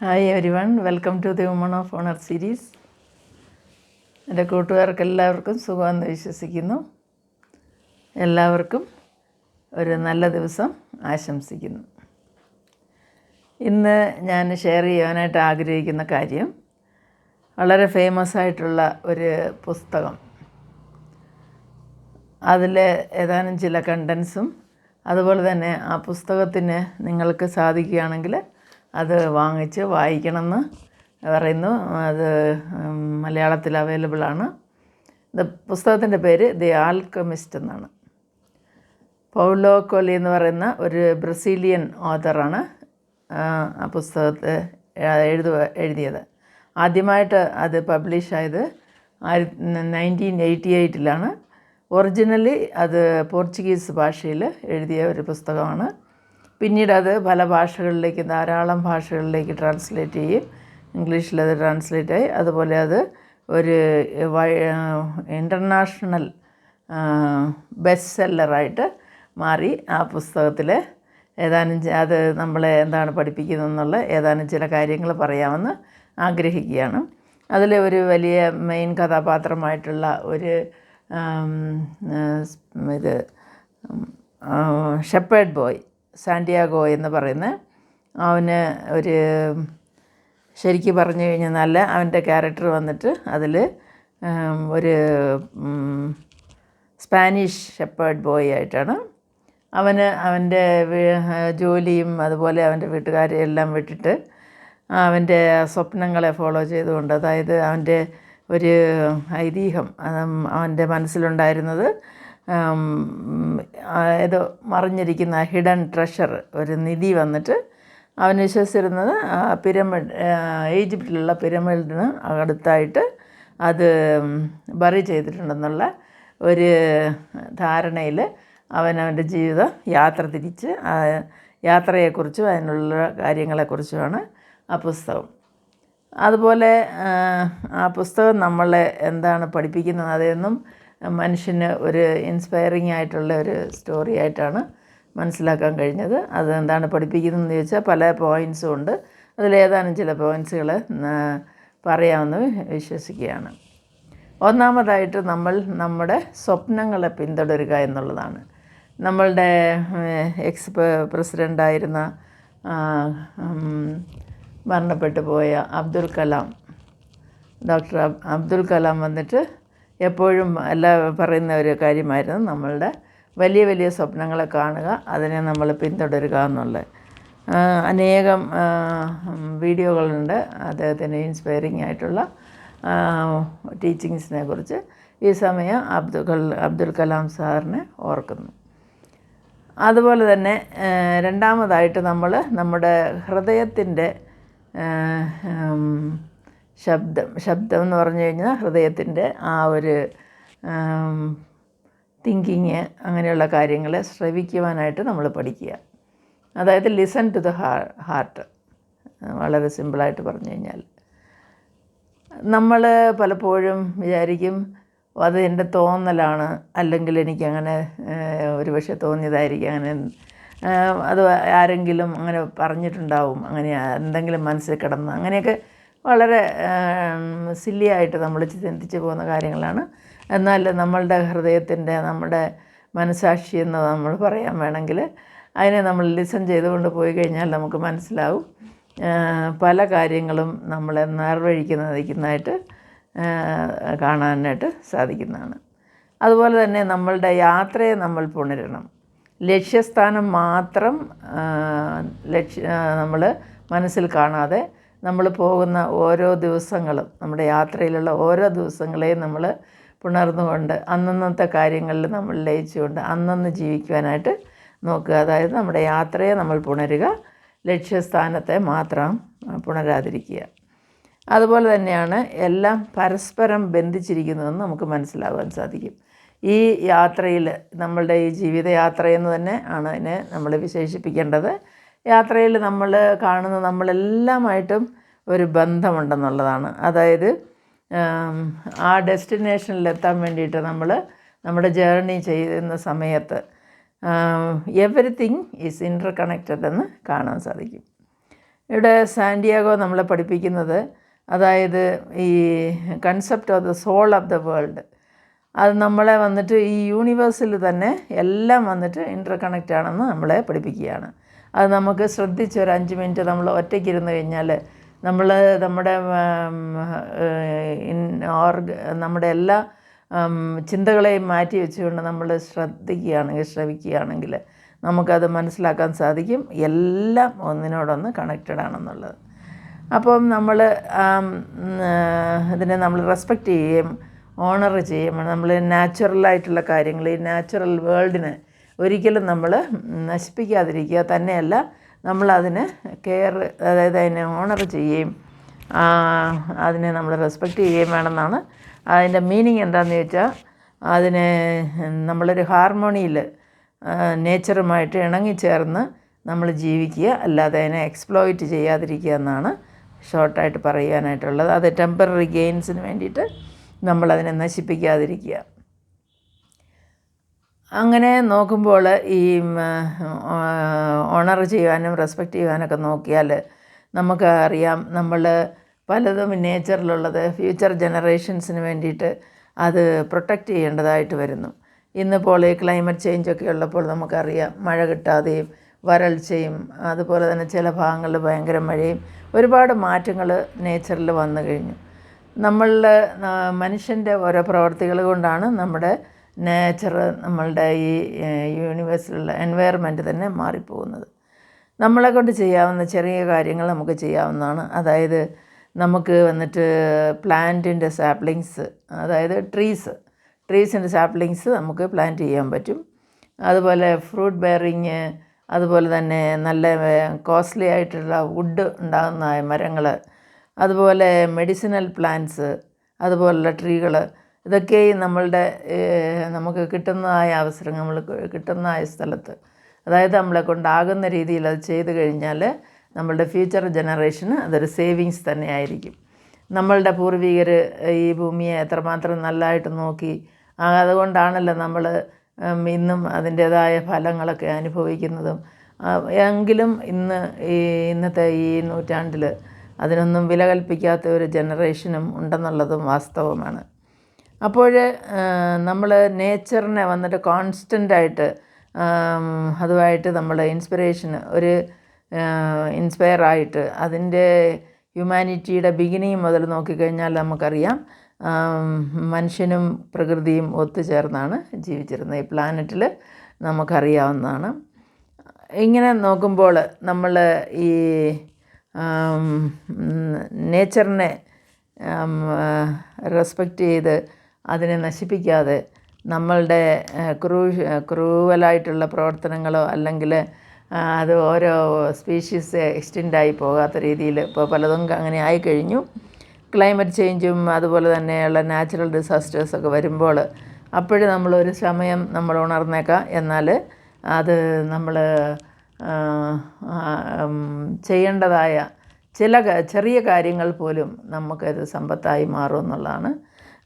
Hi everyone, welcome to the woman of honour series. എൻ്റെ കൂട്ടുകാർക്ക് എല്ലാവർക്കും സുഖമെന്ന് വിശ്വസിക്കുന്നു. എല്ലാവർക്കും ഒരു നല്ല ദിവസം ആശംസിക്കുന്നു. ഇന്ന് ഞാൻ ഷെയർ ചെയ്യാനായിട്ട് ആഗ്രഹിക്കുന്ന കാര്യം വളരെ ഫേമസ് ആയിട്ടുള്ള ഒരു പുസ്തകം, അതിലെ ഏതാനും ചില കണ്ടൻസും അതുപോലെ തന്നെ ആ പുസ്തകത്തിന് നിങ്ങൾക്ക് സാധിക്കുകയാണെങ്കിൽ അത് വാങ്ങിച്ച് വായിക്കണമെന്ന് പറയുന്നു. അത് മലയാളത്തിൽ അവൈലബിളാണ്. പുസ്തകത്തിൻ്റെ പേര് ദി ആൽക്കമിസ്റ്റ് എന്നാണ്. പൗലോ കൊലി എന്ന് പറയുന്ന ഒരു ബ്രസീലിയൻ ഓഥറാണ് ആ പുസ്തകത്തെ എഴുതിയത്. ആദ്യമായിട്ട് അത് പബ്ലിഷായത് 1988 ഒറിജിനലി അത് പോർച്ചുഗീസ് ഭാഷയിൽ എഴുതിയ ഒരു പുസ്തകമാണ്. പിന്നീട് അത് പല ഭാഷകളിലേക്ക്, ധാരാളം ഭാഷകളിലേക്ക് ട്രാൻസ്ലേറ്റ് ചെയ്യും. ഇംഗ്ലീഷിലത് ട്രാൻസ്ലേറ്റ് ആയി. അതുപോലെ അത് ഒരു ഇൻ്റർനാഷണൽ ബെസ്റ്റ് സെല്ലറായിട്ട് മാറി. ആ പുസ്തകത്തിൽ ഏതാനും അത് നമ്മളെ എന്താണ് പഠിപ്പിക്കുന്നതെന്നുള്ള ഏതാനും ചില കാര്യങ്ങൾ പറയാമെന്ന് ആഗ്രഹിക്കുകയാണ്. അതിലെ ഒരു വലിയ മെയിൻ കഥാപാത്രമായിട്ടുള്ള ഒരു ഷെപ്പേർഡ് ബോയ് സാന്റിയാഗോ എന്ന് പറയുന്ന അവന് ഒരു ശരിക്കും പറഞ്ഞു കഴിഞ്ഞാൽ അവൻ്റെ ക്യാരക്ടർ വന്നിട്ട് അതിൽ ഒരു സ്പാനിഷ് ഷെപ്പേർഡ് ബോയ് ആയിട്ടാണ്. അവൻ്റെ ജോലിയും അതുപോലെ അവൻ്റെ വീട്ടുകാരെ എല്ലാം വിട്ടിട്ട് അവൻ്റെ സ്വപ്നങ്ങളെ ഫോളോ ചെയ്തുകൊണ്ട്, അതായത് അവൻ്റെ ഒരു ഐതിഹ്യം അവൻ്റെ മനസ്സിലുണ്ടായിരുന്നത്, ഏതോ മറിഞ്ഞിരിക്കുന്ന ഹിഡൻ ട്രഷർ, ഒരു നിധി വന്നിട്ട് അവൻ വിശ്വസിച്ചിരുന്നത് ഈജിപ്തിലുള്ള പിരമിഡിന് അടുത്തായിട്ട് അത് ബറി ചെയ്തിട്ടുണ്ടെന്നുള്ള ഒരു ധാരണയിൽ അവൻ്റെ ജീവിതം യാത്ര തിരിച്ച് യാത്രയെക്കുറിച്ചും അതിനുള്ള കാര്യങ്ങളെക്കുറിച്ചുമാണ് ആ പുസ്തകം. അതുപോലെ ആ പുസ്തകം നമ്മളെ എന്താണ് പഠിപ്പിക്കുന്നത്, അതെന്നും മനുഷ്യന് ഒരു ഇൻസ്പയറിംഗ് ആയിട്ടുള്ള ഒരു സ്റ്റോറി ആയിട്ടാണ് മനസ്സിലാക്കാൻ കഴിഞ്ഞത്. അത് എന്താണ് പഠിപ്പിക്കുന്നതെന്ന് ചോദിച്ചാൽ പല പോയിൻറ്സും ഉണ്ട്. അതിലേതാനും ചില പോയിൻറ്സുകൾ പറയാമെന്ന് വിശ്വസിക്കുകയാണ്. ഒന്നാമതായിട്ട് നമ്മൾ നമ്മുടെ സ്വപ്നങ്ങളെ പിന്തുടരുക എന്നുള്ളതാണ്. നമ്മളുടെ എക്സ് പ്രസിഡൻ്റായിരുന്ന മരണപ്പെട്ടു പോയ ഡോക്ടർ അബ്ദുൽ കലാം വന്നിട്ട് എപ്പോഴും പറയുന്ന ഒരു കാര്യമായിരുന്നു നമ്മളുടെ വലിയ വലിയ സ്വപ്നങ്ങളെ കാണുക, അതിനെ നമ്മൾ പിന്തുടരുക എന്നുള്ളത്. അനേകം വീഡിയോകളുണ്ട് അദ്ദേഹത്തിന് ഇൻസ്പയറിംഗ് ആയിട്ടുള്ള ടീച്ചിങ്സിനെ കുറിച്ച്. ഈ സമയം അബ്ദുൽ കലാം സാറിനെ ഓർക്കുന്നു. അതുപോലെ തന്നെ രണ്ടാമതായിട്ട് നമ്മൾ നമ്മുടെ ഹൃദയത്തിൻ്റെ ശബ്ദം എന്ന് പറഞ്ഞു കഴിഞ്ഞാൽ ഹൃദയത്തിൻ്റെ ആ ഒരു തിങ്കിങ്, അങ്ങനെയുള്ള കാര്യങ്ങളെ ശ്രവിക്കുവാനായിട്ട് നമ്മൾ പഠിക്കുക. അതായത് ലിസൺ ടു ദ ഹാർട്ട്. വളരെ സിമ്പിളായിട്ട് പറഞ്ഞു കഴിഞ്ഞാൽ നമ്മൾ പലപ്പോഴും വിചാരിക്കും അത് എൻ്റെ തോന്നലാണ്, അല്ലെങ്കിൽ എനിക്കങ്ങനെ ഒരു പക്ഷേ തോന്നിയതായിരിക്കും, അങ്ങനെ അത് ആരെങ്കിലും അങ്ങനെ പറഞ്ഞിട്ടുണ്ടാവും, അങ്ങനെ എന്തെങ്കിലും മനസ്സിൽ കിടന്ന്, അങ്ങനെയൊക്കെ വളരെ സില്ലിയായിട്ട് നമ്മൾ ചിന്തിച്ച് പോകുന്ന കാര്യങ്ങളാണ്. എന്നാൽ നമ്മളുടെ ഹൃദയത്തിൻ്റെ, നമ്മുടെ മനസാക്ഷി എന്ന് നമ്മൾ പറയാൻ വേണമെങ്കിൽ അതിനെ നമ്മൾ ലിസൺ ചെയ്തുകൊണ്ട് പോയി കഴിഞ്ഞാൽ നമുക്ക് മനസ്സിലാവും പല കാര്യങ്ങളും നമ്മളെ നേർവഴിക്ക് നയിക്കുന്നതായിട്ട് കാണാനായിട്ട് സാധിക്കുന്നതാണ്. അതുപോലെ തന്നെ നമ്മളുടെ യാത്രയെ നമ്മൾ പുണരണം. ലക്ഷ്യസ്ഥാനം മാത്രം നമ്മൾ മനസ്സിൽ കാണാതെ നമ്മൾ പോകുന്ന ഓരോ ദിവസങ്ങളും, നമ്മുടെ യാത്രയിലുള്ള ഓരോ ദിവസങ്ങളെയും നമ്മൾ പുണർന്നുകൊണ്ട് അന്നന്നത്തെ കാര്യങ്ങളിൽ നമ്മൾ ലയിച്ചുകൊണ്ട് അന്നന്ന് ജീവിക്കുവാനായിട്ട് നോക്കുക. അതായത് നമ്മുടെ യാത്രയെ നമ്മൾ പുണരുക, ലക്ഷ്യസ്ഥാനത്തെ മാത്രം പുണരാതിരിക്കുക. അതുപോലെ തന്നെയാണ് എല്ലാം പരസ്പരം ബന്ധിച്ചിരിക്കുന്നതെന്ന് നമുക്ക് മനസ്സിലാകാൻ സാധിക്കും. ഈ യാത്രയിൽ, നമ്മളുടെ ഈ ജീവിതയാത്രയെന്ന് തന്നെ ആണ് അതിനെ നമ്മൾ വിശേഷിപ്പിക്കേണ്ടത്. യാത്രയിൽ നമ്മൾ കാണുന്ന നമ്മളെല്ലാമായിട്ടും ഒരു ബന്ധമുണ്ടെന്നുള്ളതാണ്. അതായത് ആ ഡെസ്റ്റിനേഷനിലെത്താൻ വേണ്ടിയിട്ട് നമ്മൾ നമ്മുടെ ജേർണി ചെയ്യുന്ന സമയത്ത് എവറിത്തിങ് ഈസ് ഇൻ്റർ കണക്റ്റഡ് എന്ന് കാണാൻ സാധിക്കും. ഇവിടെ സാന്റിയാഗോ നമ്മളെ പഠിപ്പിക്കുന്നത്, അതായത് ഈ concept of the soul of the world, അത് നമ്മളെ വന്നിട്ട് ഈ യൂണിവേഴ്സിൽ തന്നെ എല്ലാം വന്നിട്ട് ഇൻ്റർ കണക്റ്റ് ആണെന്ന് നമ്മളെ പഠിപ്പിക്കുകയാണ്. അത് നമുക്ക് ശ്രദ്ധിച്ച് ഒരു 5 മിനിറ്റ് നമ്മൾ ഒറ്റയ്ക്കിരുന്ന് കഴിഞ്ഞാൽ നമ്മൾ നമ്മുടെ എല്ലാ ചിന്തകളെയും മാറ്റി വെച്ചുകൊണ്ട് നമ്മൾ ശ്രവിക്കുകയാണെങ്കിൽ നമുക്കത് മനസ്സിലാക്കാൻ സാധിക്കും എല്ലാം ഒന്നിനോടൊന്ന് കണക്റ്റഡ് ആണെന്നുള്ളത്. അപ്പം നമ്മൾ ഇതിനെ നമ്മൾ റെസ്പെക്റ്റ് ചെയ്യുകയും ഓണർ ചെയ്യും. നമ്മൾ നാച്ചുറലായിട്ടുള്ള കാര്യങ്ങൾ, ഈ നാച്ചുറൽ വേൾഡിനെ ഒരിക്കലും നമ്മൾ നശിപ്പിക്കാതിരിക്കുക തന്നെയല്ല, നമ്മളതിന് അതായത് അതിനെ ഓണർ ചെയ്യുകയും അതിനെ നമ്മൾ റെസ്പെക്റ്റ് ചെയ്യുകയും വേണമെന്നാണ്. അതിൻ്റെ മീനിങ് എന്താണെന്ന് ചോദിച്ചാൽ, അതിനെ നമ്മളൊരു ഹാർമോണിയിൽ നേച്ചറുമായിട്ട് ഇണങ്ങിച്ചേർന്ന് നമ്മൾ ജീവിക്കുക, അല്ലാതെ അതിനെ എക്സ്പ്ലോയിറ്റ് ചെയ്യാതിരിക്കുക എന്നാണ് ഷോർട്ടായിട്ട് പറയാനായിട്ടുള്ളത്. അത് ടെമ്പററി ഗെയിൻസിന് വേണ്ടിയിട്ട് നമ്മളതിനെ നശിപ്പിക്കാതിരിക്കുക. അങ്ങനെ നോക്കുമ്പോൾ ഈ ഓണർ ചെയ്യാനും റെസ്പെക്റ്റ് ചെയ്യാനൊക്കെ നോക്കിയാൽ നമുക്ക് അറിയാം, നമ്മൾ പലതും നേച്ചറിലുള്ളത് ഫ്യൂച്ചർ ജനറേഷൻസിന് വേണ്ടിയിട്ട് അത് പ്രൊട്ടക്റ്റ് ചെയ്യേണ്ടതായിട്ട് വരുന്നു. ഇന്നിപ്പോൾ ഈ ക്ലൈമറ്റ് ചേഞ്ചൊക്കെ ഉള്ളപ്പോൾ നമുക്കറിയാം, മഴ കിട്ടാതെയും വരൾച്ചയും അതുപോലെ തന്നെ ചില ഭാഗങ്ങളിൽ ഭയങ്കര മഴയും ഒരുപാട് മാറ്റങ്ങൾ നേച്ചറിൽ വന്നു കഴിഞ്ഞു. മനുഷ്യൻ്റെ ഓരോ പ്രവർത്തികൾ കൊണ്ടാണ് നമ്മുടെ നേച്ചർ, നമ്മളുടെ ഈ യൂണിവേഴ്സിലുള്ള എൻവയറമെൻറ്റ് തന്നെ മാറിപ്പോകുന്നത്. നമ്മളെ കൊണ്ട് ചെയ്യാവുന്ന ചെറിയ കാര്യങ്ങൾ നമുക്ക് ചെയ്യാവുന്നതാണ്. അതായത് നമുക്ക് വന്നിട്ട് പ്ലാന്റിൻ്റെ സാപ്ലിങ്സ്, അതായത് ട്രീസിൻ്റെ സാപ്ലിങ്സ് നമുക്ക് പ്ലാന്റ് ചെയ്യാൻ പറ്റും. അതുപോലെ ഫ്രൂട്ട് ബെയറിങ്, അതുപോലെ തന്നെ നല്ല കോസ്റ്റ്ലി ആയിട്ടുള്ള വുഡ് ഉണ്ടാകുന്ന മരങ്ങൾ, അതുപോലെ മെഡിസിനൽ പ്ലാന്റ്സ്, അതുപോലുള്ള ട്രീകൾ, ഇതൊക്കെ നമുക്ക് കിട്ടുന്നതായ അവസരങ്ങൾ, നമ്മൾ കിട്ടുന്നതായ സ്ഥലത്ത്, അതായത് നമ്മളെ കൊണ്ടാകുന്ന രീതിയിൽ അത് ചെയ്തു കഴിഞ്ഞാൽ നമ്മളുടെ ഫ്യൂച്ചർ ജനറേഷന് അതൊരു സേവിങ്സ് തന്നെ ആയിരിക്കും. നമ്മളുടെ പൂർവികർ ഈ ഭൂമിയെ എത്രമാത്രം നല്ലതായിട്ട് നോക്കി, അതുകൊണ്ടാണല്ലോ നമ്മൾ ഇന്നും അതിൻ്റേതായ ഫലങ്ങളൊക്കെ അനുഭവിക്കുന്നതും. എങ്കിലും ഇന്നത്തെ ഈ നൂറ്റാണ്ടിൽ അതിനൊന്നും വില കൽപ്പിക്കാത്ത ഒരു ജനറേഷനും ഉണ്ടെന്നുള്ളതും വാസ്തവമാണ്. അപ്പോൾ നമ്മൾ നേച്ചറിനെ വന്നിട്ട് കോൺസ്റ്റൻ്റായിട്ട് അതുമായിട്ട് നമ്മൾ ഇൻസ്പയറായിട്ട് അതിൻ്റെ ഹ്യൂമാനിറ്റിയുടെ ബിഗിനിങ് മുതൽ നോക്കിക്കഴിഞ്ഞാൽ നമുക്കറിയാം, മനുഷ്യനും പ്രകൃതിയും ഒത്തുചേർന്നാണ് ജീവിച്ചിരുന്നത് ഈ പ്ലാനറ്റിൽ, നമുക്കറിയാവുന്നതാണ്. ഇങ്ങനെ നോക്കുമ്പോൾ നമ്മൾ ഈ നേച്ചറിനെ റെസ്പെക്റ്റ് ചെയ്ത് അതിനെ നശിപ്പിക്കാതെ നമ്മളുടെ ക്രൂവലായിട്ടുള്ള പ്രവർത്തനങ്ങളോ അല്ലെങ്കിൽ അത് ഓരോ സ്പീഷീസ് എക്സ്റ്റെൻഡായി പോകാത്ത രീതിയിൽ ഇപ്പോൾ പലതും അങ്ങനെ ആയിക്കഴിഞ്ഞു. ക്ലൈമറ്റ് ചേഞ്ചും അതുപോലെ തന്നെയുള്ള നാച്ചുറൽ ഡിസാസ്റ്റേഴ്സൊക്കെ വരുമ്പോൾ അപ്പോഴും നമ്മളൊരു സമയം നമ്മൾ ഉണർന്നേക്കാം. എന്നാൽ അത് നമ്മൾ ചെയ്യേണ്ടതായ ചില ചെറിയ കാര്യങ്ങൾ പോലും നമുക്കത് സമ്പത്തായി മാറും എന്നുള്ളതാണ്.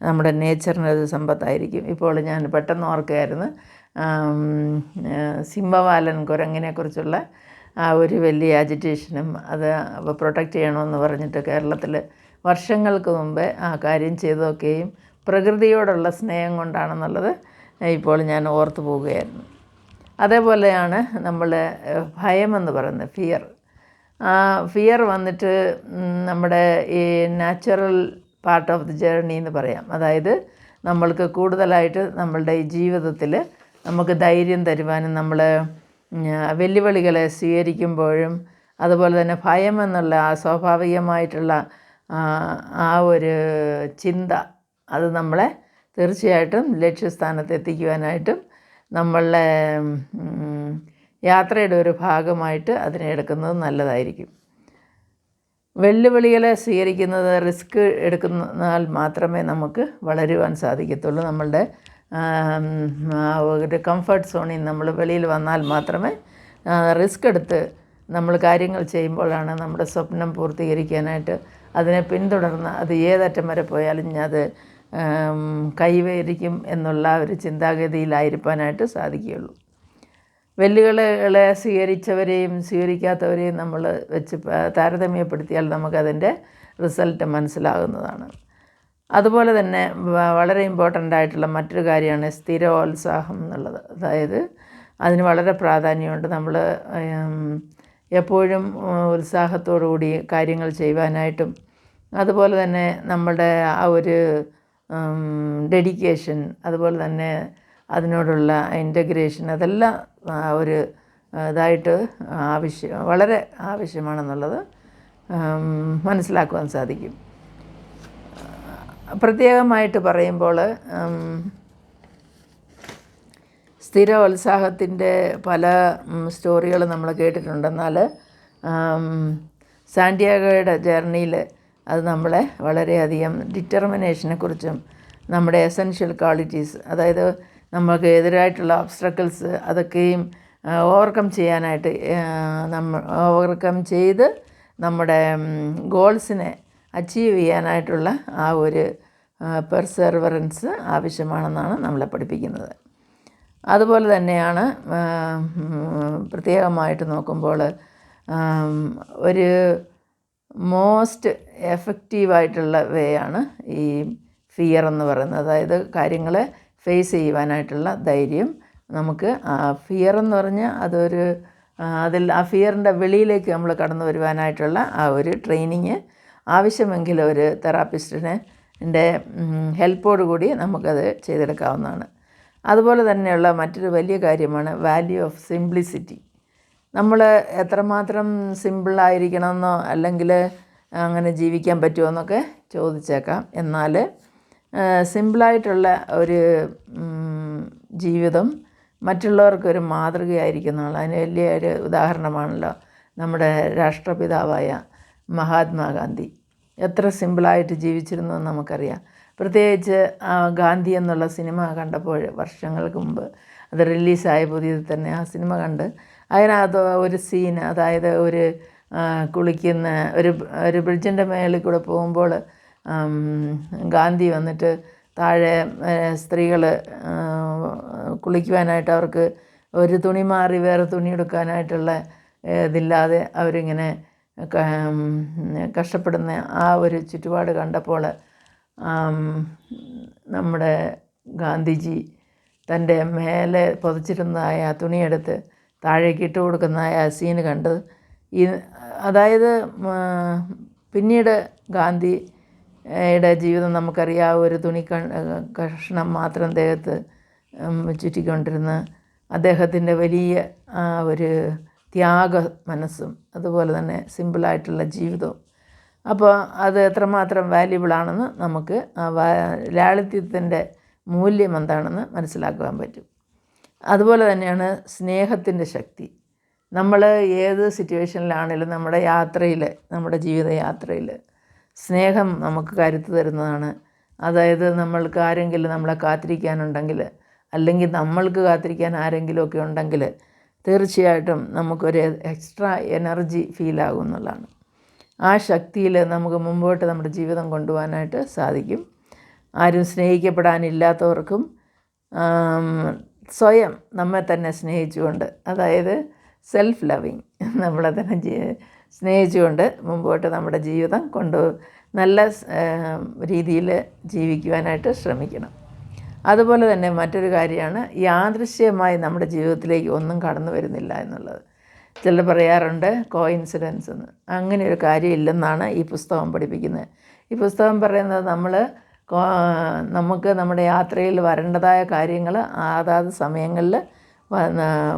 നമ്മുടെ നേച്ചറിനത് സമ്പത്തായിരിക്കും. ഇപ്പോൾ ഞാൻ പെട്ടെന്ന് ഓർക്കുകയായിരുന്നു, സിംഹവാലൻ കുരങ്ങിനെക്കുറിച്ചുള്ള ആ ഒരു വലിയ അജിറ്റേഷനും അത് പ്രൊട്ടക്റ്റ് ചെയ്യണമെന്ന് പറഞ്ഞിട്ട് കേരളത്തിൽ വർഷങ്ങൾക്ക് മുമ്പേ ആ കാര്യം ചെയ്തതൊക്കെയും പ്രകൃതിയോടുള്ള സ്നേഹം കൊണ്ടാണെന്നുള്ളത് ഇപ്പോൾ ഞാൻ ഓർത്തു പോവുകയായിരുന്നു. അതേപോലെയാണ് നമ്മൾ ഭയമെന്ന് പറയുന്നത്, ഫിയർ വന്നിട്ട് നമ്മുടെ ഈ natural part of the journey എന്ന് പറയാം. അതായത് നമ്മൾക്ക് കൂടുതലായിട്ട് നമ്മളുടെ ഈ ജീവിതത്തിൽ നമുക്ക് ധൈര്യം തരുവാനും നമ്മൾ വെല്ലുവിളികളെ സ്വീകരിക്കുമ്പോഴും അതുപോലെ തന്നെ ഭയം എന്നുള്ള ആ സ്വാഭാവികമായിട്ടുള്ള ആ ഒരു ചിന്ത അത് നമ്മളെ തീർച്ചയായിട്ടും ലക്ഷ്യസ്ഥാനത്ത് എത്തിക്കുവാനായിട്ടും നമ്മളുടെ യാത്രയുടെ ഒരു ഭാഗമായിട്ട് അതിനെ എടുക്കുന്നത് നല്ലതായിരിക്കും. വെല്ലുവിളികളെ സ്വീകരിക്കുന്നത്, റിസ്ക് എടുക്കുന്നതിനാൽ മാത്രമേ നമുക്ക് വളരുവാൻ സാധിക്കത്തുള്ളൂ. നമ്മളുടെ ഒരു കംഫർട്ട് സോണിൽ നിന്ന് നമ്മൾ വെളിയിൽ വന്നാൽ മാത്രമേ റിസ്ക് എടുത്ത് നമ്മൾ കാര്യങ്ങൾ ചെയ്യുമ്പോഴാണ് നമ്മുടെ സ്വപ്നം പൂർത്തീകരിക്കാനായിട്ട് അതിനെ പിന്തുടർന്ന് അത് ഏതറ്റം വരെ പോയാലും അത് കൈവരിക്കും എന്നുള്ള ഒരു ചിന്താഗതിയിലായിരിക്കാനായിട്ട് സാധിക്കുകയുള്ളൂ. വെല്ലുവിളികളെ സ്വീകരിച്ചവരെയും സ്വീകരിക്കാത്തവരെയും നമ്മൾ വെച്ച് താരതമ്യപ്പെടുത്തിയാൽ നമുക്കതിൻ്റെ റിസൾട്ട് മനസ്സിലാകുന്നതാണ്. അതുപോലെ തന്നെ വളരെ ഇമ്പോർട്ടൻ്റ് ആയിട്ടുള്ള മറ്റൊരു കാര്യമാണ് സ്ഥിരോത്സാഹം എന്നുള്ളത്. അതായത് അതിന് വളരെ പ്രാധാന്യമുണ്ട്. നമ്മൾ എപ്പോഴും ഉത്സാഹത്തോടു കൂടി കാര്യങ്ങൾ ചെയ്യുവാനായിട്ടും അതുപോലെ തന്നെ നമ്മുടെ ആ ഒരു ഡെഡിക്കേഷൻ, അതുപോലെ തന്നെ അതിനോടുള്ള ഇൻറ്റഗ്രേഷൻ, അതെല്ലാം ഒരു ഇതായിട്ട് വളരെ ആവശ്യമാണെന്നുള്ളത് മനസ്സിലാക്കുവാൻ സാധിക്കും. പ്രത്യേകമായിട്ട് പറയുമ്പോൾ സ്ഥിരോത്സാഹത്തിൻ്റെ പല സ്റ്റോറികൾ നമ്മൾ കേട്ടിട്ടുണ്ട്. എന്നാൽ സാന്റിയാഗോയുടെ ജേർണിയിൽ അത് നമ്മളെ വളരെയധികം ഡിറ്റർമിനേഷനെക്കുറിച്ചും നമ്മുടെ എസെൻഷ്യൽ ക്വാളിറ്റീസ്, അതായത് നമുക്ക് എതിരായിട്ടുള്ള ഒബ്സ്ട്രക്കിൾസ് അതൊക്കെയും ഓവർകം ചെയ്യാനായിട്ട് ഓവർകം ചെയ്ത് നമ്മുടെ ഗോൾസിനെ അച്ചീവ് ചെയ്യാനായിട്ടുള്ള ആ ഒരു പെർസെർവറൻസ് ആവശ്യമാണെന്നാണ് നമ്മളെ പഠിപ്പിക്കുന്നത്. അതുപോലെ തന്നെയാണ് പ്രത്യേകമായിട്ട് നോക്കുമ്പോൾ ഒരു മോസ്റ്റ് എഫക്റ്റീവായിട്ടുള്ള വേ ആണ് ഈ ഫിയർ എന്ന് പറയുന്നത്. അതായത് കാര്യങ്ങളെ ഫേസ് ചെയ്യുവാനായിട്ടുള്ള ധൈര്യം നമുക്ക്. ഫിയർ എന്ന് പറഞ്ഞാൽ അതൊരു ആ ഫിയറിൻ്റെ വെളിയിലേക്ക് നമ്മൾ കടന്നു വരുവാനായിട്ടുള്ള ആ ഒരു ട്രെയിനിങ് ആവശ്യമെങ്കിൽ ഒരു തെറാപ്പിസ്റ്റിനെ ഹെൽപ്പോടു കൂടി നമുക്കത് ചെയ്തെടുക്കാവുന്നതാണ്. അതുപോലെ തന്നെയുള്ള മറ്റൊരു വലിയ കാര്യമാണ് വാല്യൂ ഓഫ് സിംപ്ലിസിറ്റി. നമ്മൾ എത്രമാത്രം സിമ്പിളായിരിക്കണമെന്നോ അല്ലെങ്കിൽ അങ്ങനെ ജീവിക്കാൻ പറ്റുമോ എന്നൊക്കെ ചോദിച്ചേക്കാം. എന്നാൽ സിമ്പിളായിട്ടുള്ള ഒരു ജീവിതം മറ്റുള്ളവർക്കൊരു മാതൃകയായിരിക്കുന്നതാണ്. അതിന് വലിയൊരു ഉദാഹരണമാണല്ലോ നമ്മുടെ രാഷ്ട്രപിതാവായ മഹാത്മാഗാന്ധി. എത്ര സിമ്പിളായിട്ട് ജീവിച്ചിരുന്നു എന്ന് നമുക്കറിയാം. പ്രത്യേകിച്ച് ഗാന്ധി എന്നുള്ള സിനിമ കണ്ടപ്പോൾ വർഷങ്ങൾക്ക് മുമ്പ് അത് റിലീസായ പുതിയത് തന്നെ ആ സിനിമ കണ്ട് അതിനകത്ത് ഒരു സീൻ, അതായത് ഒരു കുളിക്കുന്ന ഒരു ബ്രിഡ്ജിൻ്റെ മേളിൽ കൂടെ പോകുമ്പോൾ ഗാന്ധി വന്നിട്ട് താഴെ സ്ത്രീകൾ കുളിക്കുവാനായിട്ട് അവർക്ക് ഒരു തുണി മാറി വേറെ തുണി എടുക്കാനായിട്ടുള്ള ഇതില്ലാതെ അവരിങ്ങനെ കഷ്ടപ്പെടുന്ന ആ ഒരു ചുറ്റുപാട് കണ്ടപ്പോൾ നമ്മുടെ ഗാന്ധിജി തൻ്റെ മേലെ പുതച്ചിരുന്നതായ ആ തുണിയെടുത്ത് താഴേക്ക് ഇട്ട് കൊടുക്കുന്നതായ ആ സീന് കണ്ട് അതായത് പിന്നീട് ഗാന്ധിയുടെ ജീവിതം നമുക്കറിയാം. ഒരു തുണി കഷ്ണം മാത്രം ദേഹത്ത് ചുറ്റിക്കൊണ്ടിരുന്ന അദ്ദേഹത്തിൻ്റെ വലിയ ഒരു ത്യാഗ മനസ്സും അതുപോലെ തന്നെ സിമ്പിളായിട്ടുള്ള ജീവിതവും. അപ്പോൾ അത് എത്രമാത്രം വാല്യുബിളാണെന്ന് നമുക്ക് ലാളിത്യത്തിൻ്റെ മൂല്യം എന്താണെന്ന് മനസ്സിലാക്കുവാൻ പറ്റും. അതുപോലെ തന്നെയാണ് സ്നേഹത്തിൻ്റെ ശക്തി. നമ്മൾ ഏത് സിറ്റുവേഷനിലാണെങ്കിലും നമ്മുടെ യാത്രയിൽ, നമ്മുടെ ജീവിതയാത്രയിൽ സ്നേഹം നമുക്ക് കരുത്ത് തരുന്നതാണ്. അതായത് നമ്മൾക്ക് ആരെങ്കിലും നമ്മളെ കാത്തിരിക്കാനുണ്ടെങ്കിൽ, അല്ലെങ്കിൽ നമ്മൾക്ക് കാത്തിരിക്കാൻ ആരെങ്കിലുമൊക്കെ ഉണ്ടെങ്കിൽ തീർച്ചയായിട്ടും നമുക്കൊരു എക്സ്ട്രാ എനർജി ഫീലാകും എന്നുള്ളതാണ്. ആ ശക്തിയിൽ നമുക്ക് മുമ്പോട്ട് നമ്മുടെ ജീവിതം കൊണ്ടുപോകാനായിട്ട് സാധിക്കും. ആരും സ്നേഹിക്കപ്പെടാനില്ലാത്തവർക്കും സ്വയം നമ്മെ തന്നെ സ്നേഹിച്ചുകൊണ്ട്, അതായത് സെൽഫ് ലവിങ്, നമ്മളെ തന്നെ സ്നേഹിച്ചുകൊണ്ട് മുമ്പോട്ട് നമ്മുടെ ജീവിതം നല്ല രീതിയിൽ ജീവിക്കുവാനായിട്ട് ശ്രമിക്കണം. അതുപോലെ തന്നെ മറ്റൊരു കാര്യമാണ് യാദൃശ്യമായി നമ്മുടെ ജീവിതത്തിലേക്ക് ഒന്നും കടന്നു വരുന്നില്ല എന്നുള്ളത്. ചിലർ പറയാറുണ്ട് കോയിൻസിഡൻസ് എന്ന്. അങ്ങനെ ഒരു കാര്യമില്ലെന്നാണ് ഈ പുസ്തകം പഠിപ്പിക്കുന്നത്. ഈ പുസ്തകം പറയുന്നത് നമുക്ക് നമ്മുടെ യാത്രയിൽ വരേണ്ടതായ കാര്യങ്ങൾ അതാത് സമയങ്ങളിൽ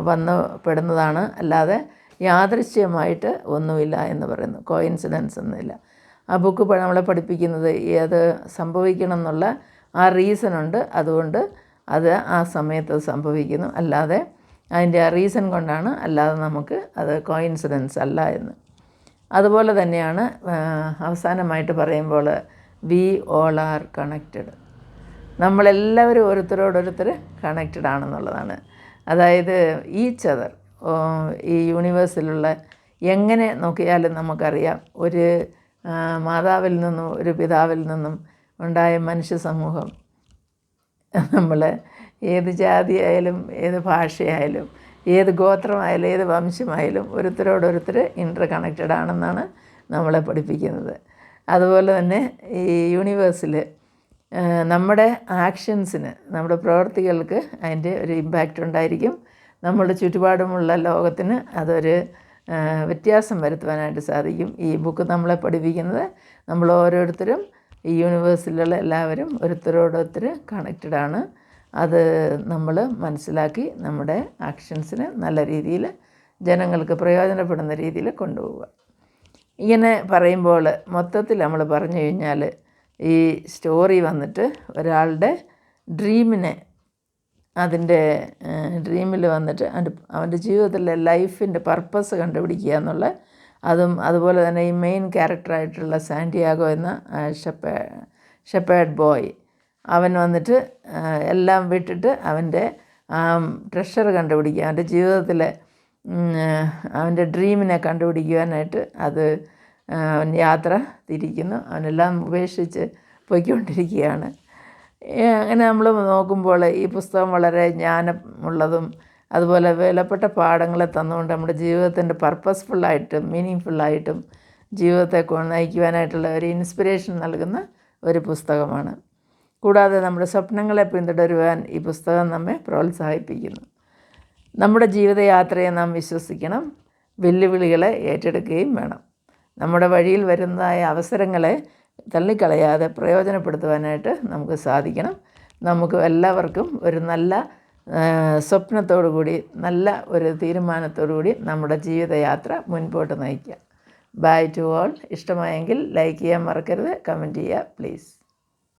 വന്ന് പെടുന്നതാണ്, അല്ലാതെ യാദൃശ്യമായിട്ട് ഒന്നുമില്ല എന്ന് പറയുന്നു. കോയിൻസിഡൻസ് ഒന്നുമില്ല. ആ ബുക്ക് നമ്മളെ പഠിപ്പിക്കുന്നത് അത് സംഭവിക്കണം എന്നുള്ള ആ റീസണുണ്ട്, അതുകൊണ്ട് അത് ആ സമയത്ത് സംഭവിക്കുന്നു, അല്ലാതെ അതിൻ്റെ ആ റീസൺ കൊണ്ടാണ്, അല്ലാതെ നമുക്ക് അത് കോയിൻസിഡൻസ് അല്ല എന്ന്. അതുപോലെ തന്നെയാണ് അവസാനമായിട്ട് പറയുമ്പോൾ വി ഓൾ ആർ കണക്റ്റഡ്. നമ്മളെല്ലാവരും ഓരോരുത്തരോടൊരുത്തർ കണക്റ്റഡ് ആണെന്നുള്ളതാണ്. അതായത് ഈച്ച് അതർ, ഈ യൂണിവേഴ്സിലുള്ള എങ്ങനെ നോക്കിയാലും നമുക്കറിയാം ഒരു മാതാവിൽ നിന്നും ഒരു പിതാവിൽ നിന്നും ഉണ്ടായ മനുഷ്യ സമൂഹം, നമ്മൾ ഏത് ജാതിയായാലും ഏത് ഭാഷയായാലും ഏത് ഗോത്രമായാലും ഏത് വംശമായാലും ഒരുത്തരോടൊരുത്തർ ഇൻ്റർ കണക്റ്റഡ് ആണെന്നാണ് നമ്മളെ പഠിപ്പിക്കുന്നത്. അതുപോലെ തന്നെ ഈ യൂണിവേഴ്സിൽ നമ്മുടെ ആക്ഷൻസിന്, നമ്മുടെ പ്രവൃത്തികൾക്ക് അതിൻ്റെ ഒരു ഇമ്പാക്റ്റ് ഉണ്ടായിരിക്കും. നമ്മുടെ ചുറ്റുപാടുമുള്ള ലോകത്തിന് അതൊരു വ്യത്യാസം വരുത്തുവാനായിട്ട് സാധിക്കും. ഈ ബുക്ക് നമ്മളെ പഠിപ്പിക്കുന്നത് നമ്മൾ ഓരോരുത്തരും ഈ യൂണിവേഴ്സിലുള്ള എല്ലാവരും ഒരുത്തരോടൊരുത്തർ കണക്റ്റഡാണ്. അത് നമ്മൾ മനസ്സിലാക്കി നമ്മുടെ ആക്ഷൻസിന് നല്ല രീതിയിൽ ജനങ്ങൾക്ക് പ്രയോജനപ്പെടുന്ന രീതിയിൽ കൊണ്ടുപോവുക. ഇങ്ങനെ പറയുമ്പോൾ മൊത്തത്തിൽ നമ്മൾ പറഞ്ഞു കഴിഞ്ഞാൽ ഈ സ്റ്റോറി വന്നിട്ട് ഒരാളുടെ ഡ്രീമിനെ, അതിൻ്റെ ഡ്രീമിൽ വന്നിട്ട് അവൻ്റെ ജീവിതത്തിലെ ലൈഫിൻ്റെ പർപ്പസ് കണ്ടുപിടിക്കുക എന്നുള്ള അതുപോലെ തന്നെ ഈ മെയിൻ ക്യാരക്ടറായിട്ടുള്ള സാന്റിയാഗോ എന്ന ഷെപ്പേർഡ് ബോയ്, അവൻ വന്നിട്ട് എല്ലാം വിട്ടിട്ട് അവൻ്റെ ട്രഷർ കണ്ടുപിടിക്കുക, അവൻ്റെ ജീവിതത്തിലെ അവൻ്റെ ഡ്രീമിനെ കണ്ടുപിടിക്കുവാനായിട്ട് അവൻ യാത്ര തിരിക്കുന്നു. അവനെല്ലാം ഉപേക്ഷിച്ച് പോയിക്കൊണ്ടിരിക്കുകയാണ്. അങ്ങനെ നമ്മൾ നോക്കുമ്പോൾ ഈ പുസ്തകം വളരെ ജ്ഞാനമുള്ളതും അതുപോലെ വിലപ്പെട്ട പാഠങ്ങളെ തന്നുകൊണ്ട് നമ്മുടെ ജീവിതത്തിൻ്റെ പർപ്പസ്ഫുള്ളായിട്ടും മീനിങ് ജീവിതത്തെ നയിക്കുവാനായിട്ടുള്ള ഒരു ഇൻസ്പിറേഷൻ നൽകുന്ന ഒരു പുസ്തകമാണ്. കൂടാതെ നമ്മുടെ സ്വപ്നങ്ങളെ പിന്തുടരുവാൻ ഈ പുസ്തകം നമ്മെ പ്രോത്സാഹിപ്പിക്കുന്നു. നമ്മുടെ ജീവിതയാത്രയെ നാം വിശ്വസിക്കണം, വെല്ലുവിളികളെ ഏറ്റെടുക്കുകയും വേണം. നമ്മുടെ വഴിയിൽ വരുന്നതായ അവസരങ്ങളെ തള്ളിക്കളയാതെ പ്രയോജനപ്പെടുത്തുവാനായിട്ട് നമുക്ക് സാധിക്കണം. നമുക്ക് എല്ലാവർക്കും ഒരു നല്ല സ്വപ്നത്തോടു കൂടി, നല്ല ഒരു തീരുമാനത്തോടു കൂടി നമ്മുടെ ജീവിതയാത്ര മുൻപോട്ട് നയിക്കുക. Bye to all. ഇഷ്ടമായെങ്കിൽ ലൈക്ക് ചെയ്യാൻ മറക്കരുത്, കമൻറ്റ് ചെയ്യുക പ്ലീസ്.